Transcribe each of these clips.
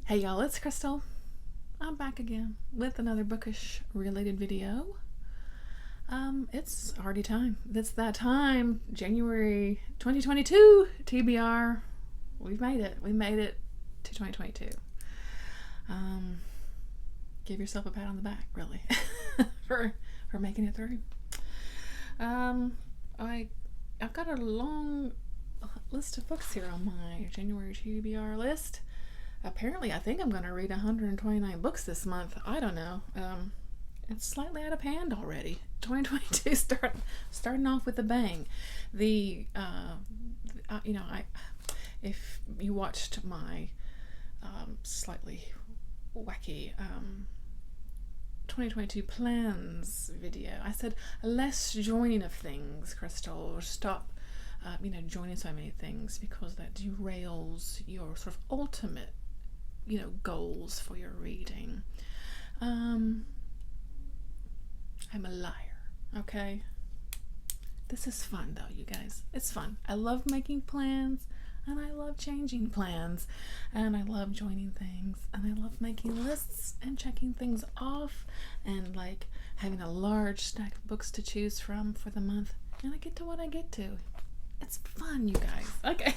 Hey y'all, it's Crystal. I'm back again with another bookish related video. It's already time. It's that time. January 2022 TBR. We've made it. We made it to 2022. Give yourself a pat on the back, really, for making it through. I've got a long list of books here on my January TBR list. Apparently, I think I'm going to read 129 books this month. I don't know. It's slightly out of hand already. 2022 starting off with a bang. If you watched my slightly wacky 2022 plans video, I said less joining of things, Crystal, or stop joining so many things because that derails your sort of ultimate goals for your reading. I'm a liar, okay? This is fun though, you guys. It's fun. I love making plans and I love changing plans and I love joining things and I love making lists and checking things off and like having a large stack of books to choose from for the month, and I get to what I get to. It's fun, you guys. Okay.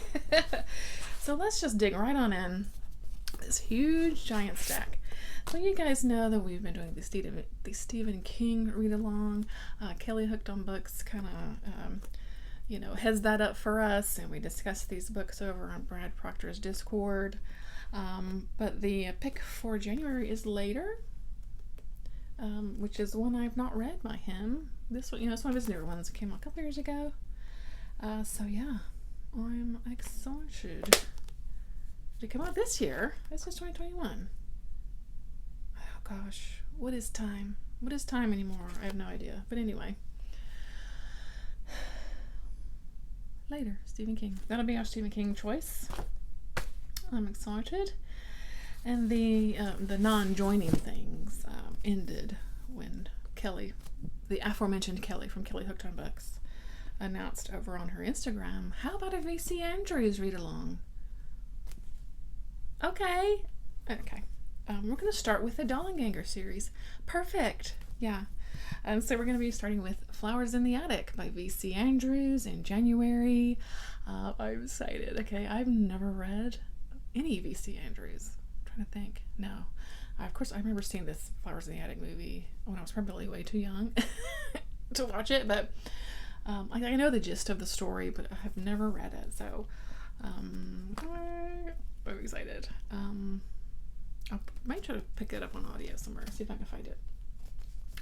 So let's just dig right on in. This huge giant stack. So you guys know that we've been doing the Stephen King read along. Kelly Hooked on Books kind of heads that up for us, and we discuss these books over on Brad Proctor's Discord. But the pick for January is Later, which is one I've not read by him. This one, it's one of his newer ones. It came out a couple years ago. So yeah, I'm excited. Did it come out this year? This is 2021. Oh gosh, what is time? What is time anymore? I have no idea. But anyway. Later, Stephen King. That'll be our Stephen King choice. I'm excited. And the non-joining things ended when Kelly, the aforementioned Kelly from Kelly Hooked on Books, announced over on her Instagram, how about a V.C. Andrews read along? Okay. We're going to start with the Dollenganger series. Perfect. Yeah. So we're going to be starting with Flowers in the Attic by V.C. Andrews in January. I'm excited. Okay, I've never read any V.C. Andrews. I'm trying to think. No. Of course, I remember seeing this Flowers in the Attic movie when I was probably way too young to watch it, but I know the gist of the story, but I have never read it, so I'm excited. I might try to pick it up on audio somewhere, see if I can find it.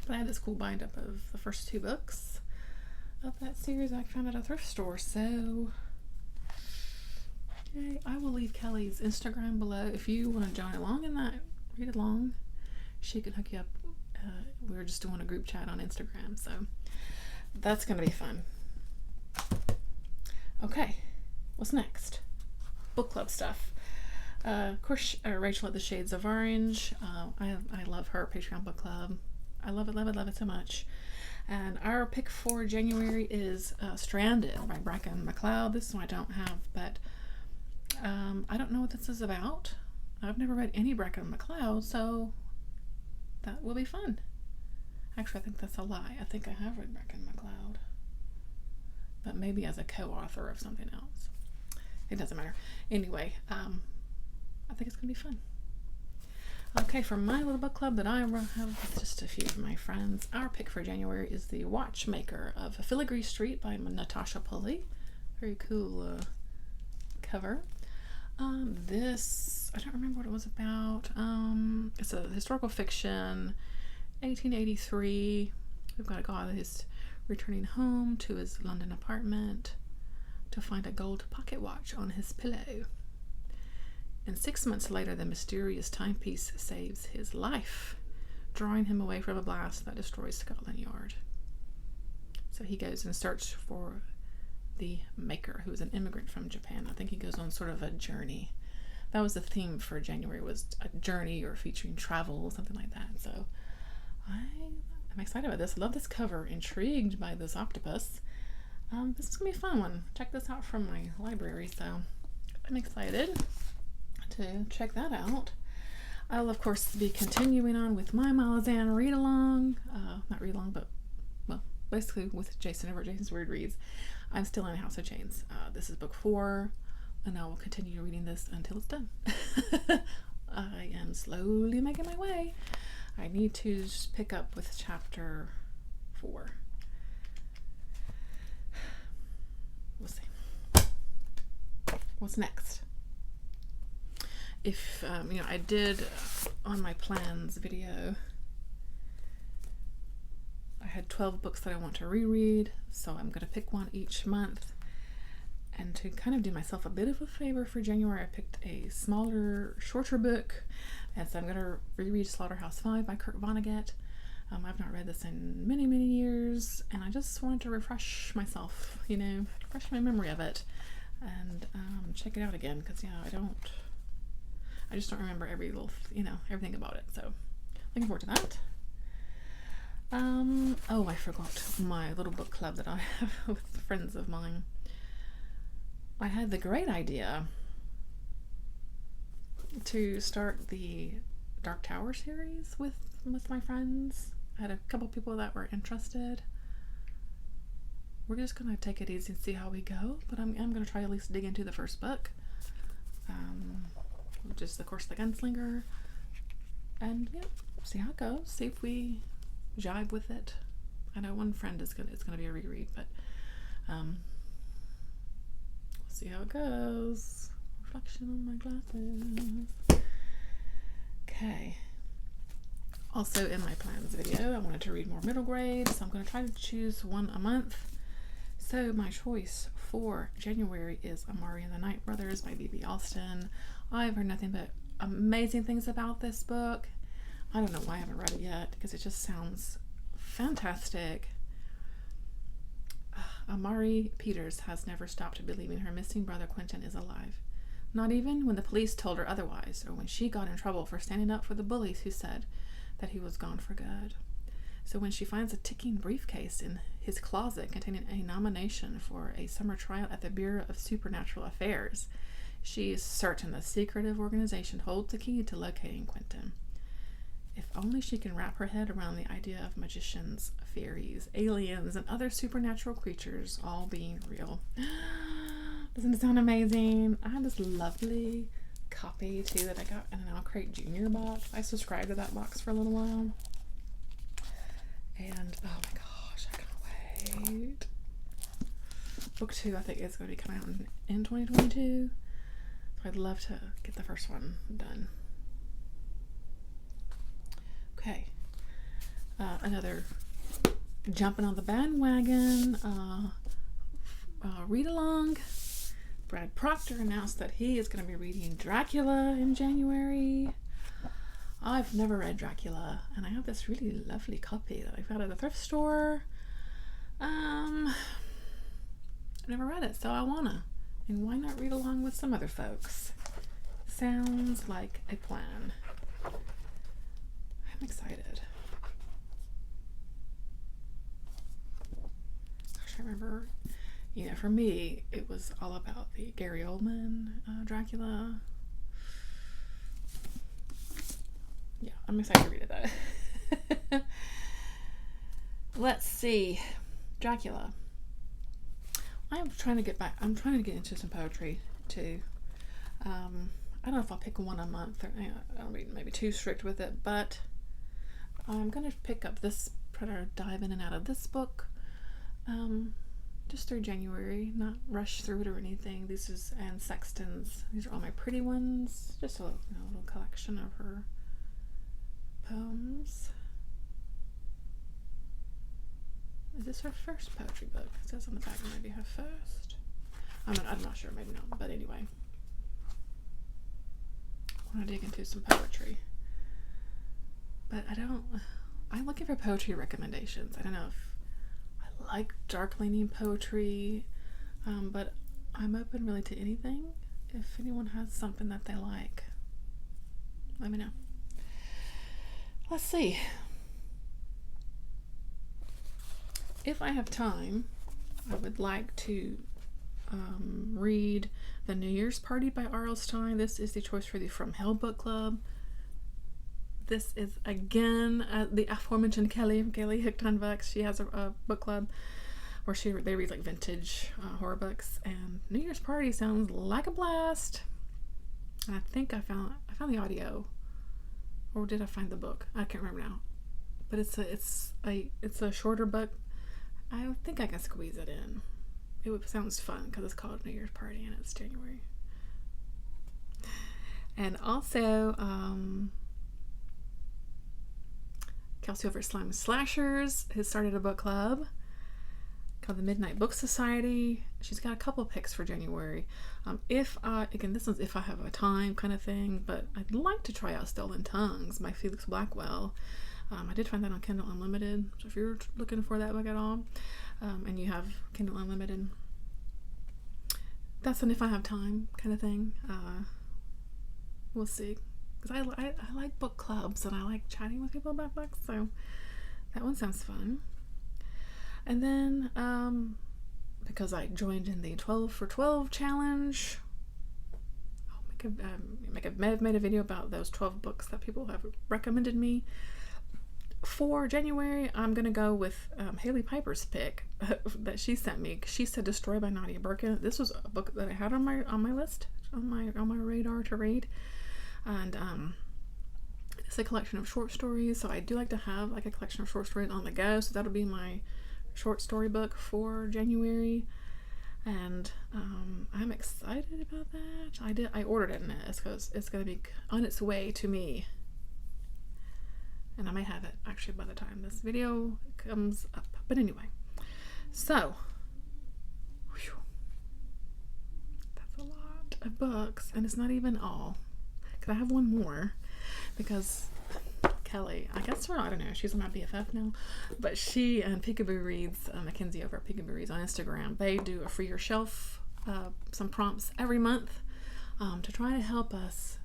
But I had this cool bind up of the first two books of that series I found at a thrift store, so okay, I will leave Kelly's Instagram below. If you want to join along in that read along, she can hook you up. We're just doing a group chat on Instagram, so that's going to be fun. Okay, what's next? Book club stuff. Of course, Rachel at the Shades of Orange. I love her Patreon book club. I love it so much. And our pick for January is Stranded by Bracken McLeod. This one I don't have, but I don't know what this is about. I've never read any Bracken McLeod, so that will be fun. Actually, I think that's a lie. I think I have read Bracken McLeod, but maybe as a co-author of something else. It doesn't matter. Anyway, I think it's going to be fun. Okay, for my little book club that I have with just a few of my friends, our pick for January is The Watchmaker of Filigree Street by Natasha Pulley. Very cool cover. This, I don't remember what it was about. It's a historical fiction, 1883. We've got a guy that is returning home to his London apartment to find a gold pocket watch on his pillow. And 6 months later, the mysterious timepiece saves his life, drawing him away from a blast that destroys Scotland Yard. So he goes in search for the maker, who is an immigrant from Japan. I think he goes on sort of a journey. That was the theme for January, was a journey or featuring travel, something like that. So I'm excited about this. I love this cover. Intrigued by this octopus. This is going to be a fun one. Check this out from my library, so I'm excited to check that out. I'll of course be continuing on with my Malazan read along. Not read along, but well, basically with Jason over at Jason's Weird Reads. I'm still in House of Chains. This is book 4, and I will continue reading this until it's done. I am slowly making my way. I need to just pick up with chapter 4. We'll see. What's next? If, I did on my plans video, I had 12 books that I want to reread, so I'm going to pick one each month. And to kind of do myself a bit of a favor for January, I picked a smaller, shorter book. And so I'm going to reread Slaughterhouse 5 by Vonnegut. I've not read this in many, many years, and I just wanted to refresh myself, refresh my memory of it, and check it out again, because, I just don't remember every little, everything about it. So looking forward to that. Oh, I forgot my little book club that I have with friends of mine. I had the great idea to start the Dark Tower series with my friends. I had a couple people that were interested. We're just gonna take it easy and see how we go, but I'm gonna try at least dig into the first book, which is The Course of the Gunslinger, and see how it goes. See if we jive with it. I know one friend it's gonna be a reread, but we'll see how it goes. Reflection on my glasses. Okay. Also in my plans video, I wanted to read more middle grade, so I'm going to try to choose one a month. So my choice for January is Amari and the Night Brothers by B.B. Alston. I've heard nothing but amazing things about this book. I don't know why I haven't read it yet, because it just sounds fantastic. Amari Peters has never stopped believing her missing brother Quentin is alive. Not even when the police told her otherwise, or when she got in trouble for standing up for the bullies who said that he was gone for good. So when she finds a ticking briefcase in his closet containing a nomination for a summer trial at the Bureau of Supernatural Affairs, she is certain the secretive organization holds the key to locating Quentin. If only she can wrap her head around the idea of magicians, fairies, aliens, and other supernatural creatures all being real. Doesn't it sound amazing? I have this lovely copy too that I got in an Al Crate Junior box. I subscribed to that box for a little while, and oh my gosh, I can't wait. Book 2 I think is going to be coming out in 2022, so I'd love to get the first one done. Okay, another jumping on the bandwagon read along. Brad Proctor announced that he is going to be reading Dracula in January. I've never read Dracula, and I have this really lovely copy that I found at the thrift store. I've never read it, so I wanna. And why not read along with some other folks? Sounds like a plan. I'm excited. Gosh, I remember, for me, it was all about the Gary Oldman Dracula. Yeah, I'm excited to read that. Let's see. Dracula. I'm trying to get into some poetry too. I don't know if I'll pick one a month, or I'll be maybe too strict with it, but I'm going to pick up this, dive in and out of this book just through January, not rush through it or anything. This is Anne Sexton's. These are all my pretty ones. Just a little collection of her poems. Is this her first poetry book? It says on the back maybe her first. I'm not sure, maybe not, but anyway. I want to dig into some poetry. But I'm looking for poetry recommendations. I don't know if I like dark leaning poetry, but I'm open really to anything. If anyone has something that they like, let me know. Let's see. If I have time, I would like to read The New Year's Party by R.L. Stein. This is the choice for the From Hell book club. This is again the aforementioned Kelly Hooked on Books. She has a book club where they read like vintage horror books, and New Year's Party sounds like a blast. And I think I found the audio, or did I find the book? I can't remember now. But it's a shorter book. I think I can squeeze it in. It sounds fun because it's called New Year's Party and it's January. And also, Kelsey over at Slime Slashers has started a book club called the Midnight Book Society. She's got a couple picks for January. This one's if I have a time kind of thing, but I'd like to try out Stolen Tongues by Felix Blackwell. I did find that on Kindle Unlimited, so if you're looking for that book at all, and you have Kindle Unlimited, that's an if I have time kind of thing. We'll see. Because I like book clubs and I like chatting with people about books, so that one sounds fun. And then, because I joined in the 12 for 12 challenge, I've made a video about those 12 books that people have recommended me. For January, I'm going to go with Haley Piper's pick that she sent me. She said Destroy by Nadia Birkin. This was a book that I had on my list, on my radar to read. And it's a collection of short stories, so I do like to have like a collection of short stories on the go, so that'll be my short story book for January. And I'm excited about that. I ordered it, and it's going to be on its way to me. And I may have it actually by the time this video comes up. But anyway, so that's a lot of books, and it's not even all. Because I have one more, because Kelly, I guess I don't know, she's my BFF now, but she and Peekaboo Reads, Mackenzie over at Peekaboo Reads on Instagram, they do a Free Your Shelf, some prompts every month to try to help us,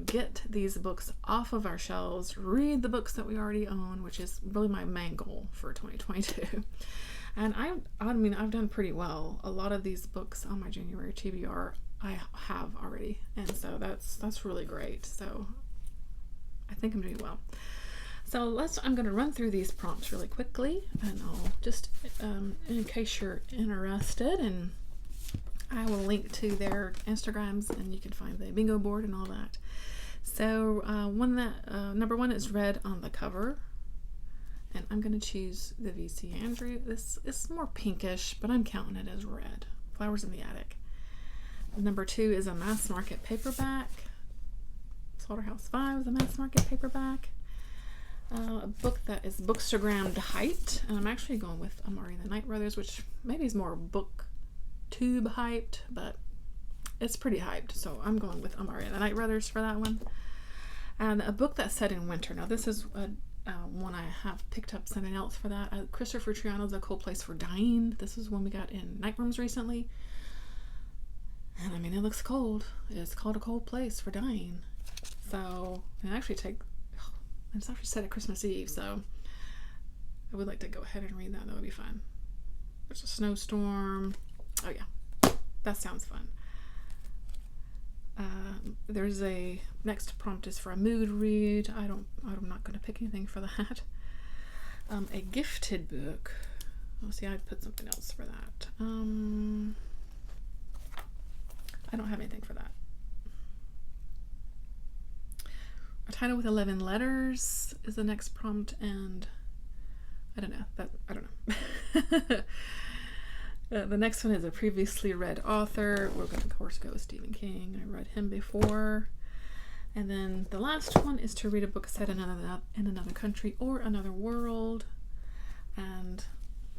get these books off of our shelves, read the books that we already own, which is really my main goal for 2022. And I've done pretty well. A lot of these books on my January TBR I have already, and so that's really great. So I think I'm doing well. So I'm going to run through these prompts really quickly, and I'll just, in case you're interested, and I will link to their Instagrams, and you can find the bingo board and all that. So number one is red on the cover, and I'm going to choose the VC Andrew. This is more pinkish, but I'm counting it as red. Flowers in the Attic. Number two is a mass market paperback. Slaughterhouse 5 is a mass market paperback. A book that is bookstagrammed hyped, and I'm actually going with Amari and the Night Brothers, which maybe is more booktube hyped, but it's pretty hyped, so I'm going with Amari and the Night Brothers for that one. And a book that's set in winter. Now this is one I have picked up something else for that. Christopher Triano's A Cold Place for Dying. This is one we got in Night Rooms recently. And I mean, it looks cold. It's called A Cold Place for Dying. So, it's actually set at Christmas Eve, so I would like to go ahead and read that. That would be fun. There's a snowstorm. Oh yeah, that sounds fun. There's a next prompt is for a mood read. I'm not going to pick anything for that. A gifted book. Oh, see, I'd put something else for that. I don't have anything for that. A title with 11 letters is the next prompt, and I don't know. The next one is a previously read author. We're going to, of course, go with Stephen King. I read him before. And then the last one is to read a book set in another country or another world. And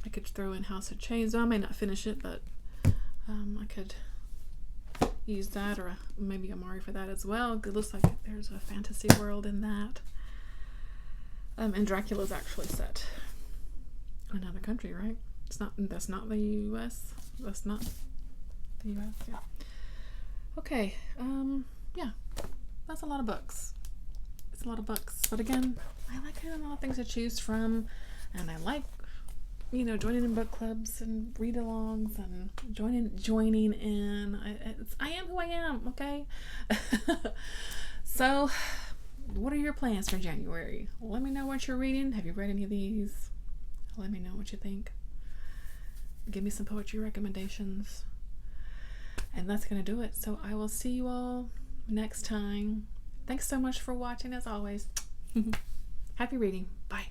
I could throw in House of Chains. I may not finish it, but I could use that, or maybe Amari for that as well. It looks like there's a fantasy world in that. And Dracula's actually set in another country, right? That's not the US. That's not the US, yeah. Okay, yeah. That's a lot of books. It's a lot of books. But again, I like having a lot of things to choose from, and I like joining in book clubs and read-alongs and joining in. I am who I am, okay? So what are your plans for January? Let me know what you're reading. Have you read any of these? Let me know what you think. Give me some poetry recommendations. And that's going to do it. So I will see you all next time. Thanks so much for watching, as always. Happy reading. Bye.